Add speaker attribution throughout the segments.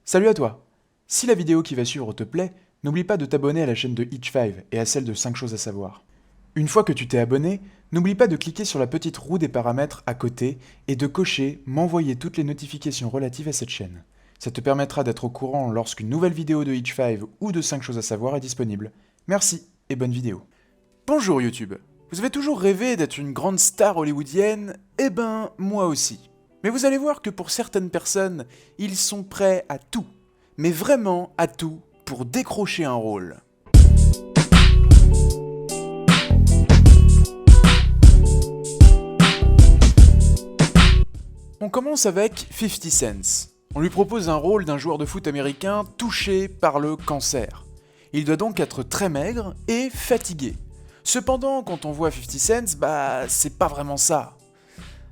Speaker 1: Salut à toi! Si la vidéo qui va suivre te plaît, n'oublie pas de t'abonner à la chaîne de Hitch5 et à celle de 5 choses à savoir. Une fois que tu t'es abonné, n'oublie pas de cliquer sur la petite roue des paramètres à côté et de cocher m'envoyer toutes les notifications relatives à cette chaîne. Ça te permettra d'être au courant lorsqu'une nouvelle vidéo de Hitch5 ou de 5 choses à savoir est disponible. Merci et bonne vidéo. Bonjour YouTube! Vous avez toujours rêvé d'être une grande star hollywoodienne? Eh ben, moi aussi. Mais vous allez voir que pour certaines personnes, ils sont prêts à tout, mais vraiment à tout, pour décrocher un rôle. On commence avec 50 Cent. On lui propose un rôle d'un joueur de foot américain touché par le cancer. Il doit donc être très maigre et fatigué. Cependant, quand on voit 50 Cent, c'est pas vraiment ça.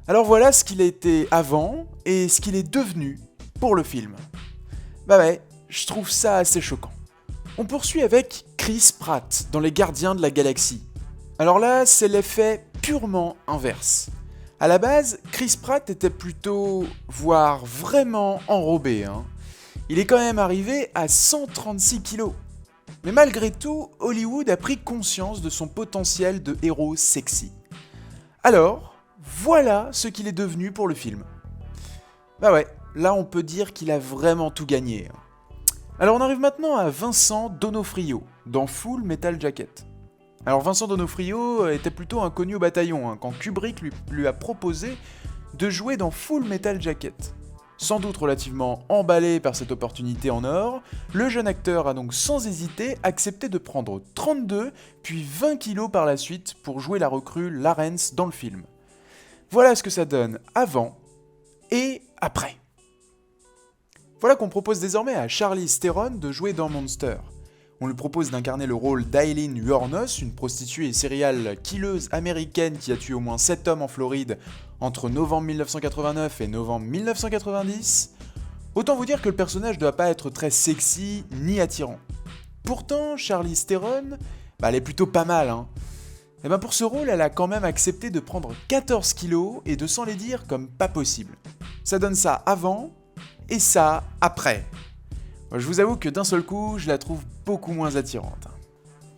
Speaker 1: Alors voilà ce qu'il a été avant et ce qu'il est devenu pour le film. Je trouve ça assez choquant. On poursuit avec Chris Pratt dans Les Gardiens de la Galaxie. Alors là, c'est l'effet purement inverse. À la base, Chris Pratt était plutôt, voire vraiment enrobé. Il est quand même arrivé à 136 kilos. Mais malgré tout, Hollywood a pris conscience de son potentiel de héros sexy. Alors, voilà ce qu'il est devenu pour le film. Là on peut dire qu'il a vraiment tout gagné. Alors on arrive maintenant à Vincent D'Onofrio, dans Full Metal Jacket. Alors Vincent D'Onofrio était plutôt inconnu au bataillon, quand Kubrick lui a proposé de jouer dans Full Metal Jacket. Sans doute relativement emballé par cette opportunité en or, le jeune acteur a donc sans hésiter accepté de prendre 32 puis 20 kilos par la suite pour jouer la recrue Lawrence dans le film. Voilà ce que ça donne avant et après. Voilà qu'on propose désormais à Charlize Theron de jouer dans Monster. On lui propose d'incarner le rôle d'Eileen Wuornos, une prostituée et serial killeuse américaine qui a tué au moins 7 hommes en Floride entre novembre 1989 et novembre 1990. Autant vous dire que le personnage ne doit pas être très sexy ni attirant. Pourtant, Charlize Theron, elle est plutôt pas mal. Et pour ce rôle, elle a quand même accepté de prendre 14 kilos et de s'en les dire comme pas possible. Ça donne ça avant et ça après. Je vous avoue que d'un seul coup, je la trouve beaucoup moins attirante.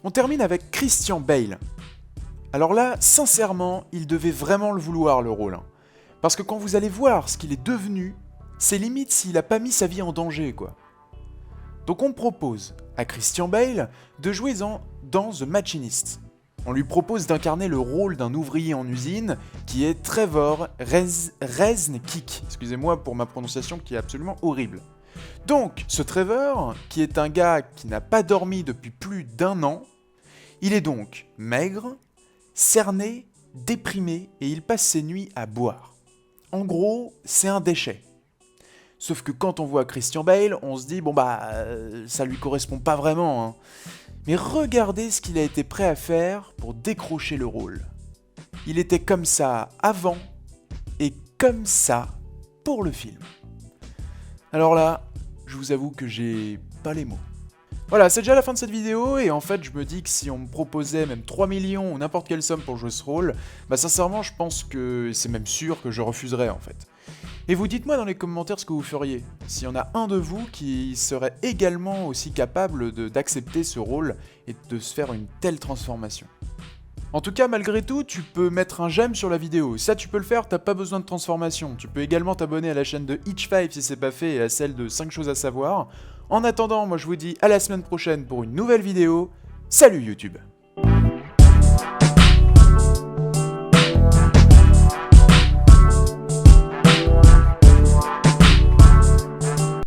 Speaker 1: On termine avec Christian Bale. Alors là, sincèrement, il devait vraiment le vouloir le rôle. Parce que quand vous allez voir ce qu'il est devenu, c'est limite s'il a pas mis sa vie en danger, quoi. Donc on propose à Christian Bale de jouer dans The Machinist. On lui propose d'incarner le rôle d'un ouvrier en usine qui est Trevor Reznekik. Excusez-moi pour ma prononciation qui est absolument horrible. Donc, ce Trevor, qui est un gars qui n'a pas dormi depuis plus d'1 an, il est donc maigre, cerné, déprimé et il passe ses nuits à boire. En gros, c'est un déchet. Sauf que quand on voit Christian Bale, on se dit ça lui correspond pas vraiment. Mais regardez ce qu'il a été prêt à faire pour décrocher le rôle. Il était comme ça avant et comme ça pour le film. Alors là, je vous avoue que j'ai pas les mots. Voilà, c'est déjà la fin de cette vidéo, et en fait, je me dis que si on me proposait même 3 millions ou n'importe quelle somme pour jouer ce rôle, sincèrement, je pense que c'est même sûr que je refuserais en fait. Et vous dites-moi dans les commentaires ce que vous feriez, s'il y en a un de vous qui serait également aussi capable d'accepter ce rôle et de se faire une telle transformation. En tout cas, malgré tout, tu peux mettre un j'aime sur la vidéo. Ça, tu peux le faire, t'as pas besoin de transformation. Tu peux également t'abonner à la chaîne de Hitch5 si c'est pas fait et à celle de 5 choses à savoir. En attendant, moi je vous dis à la semaine prochaine pour une nouvelle vidéo. Salut YouTube!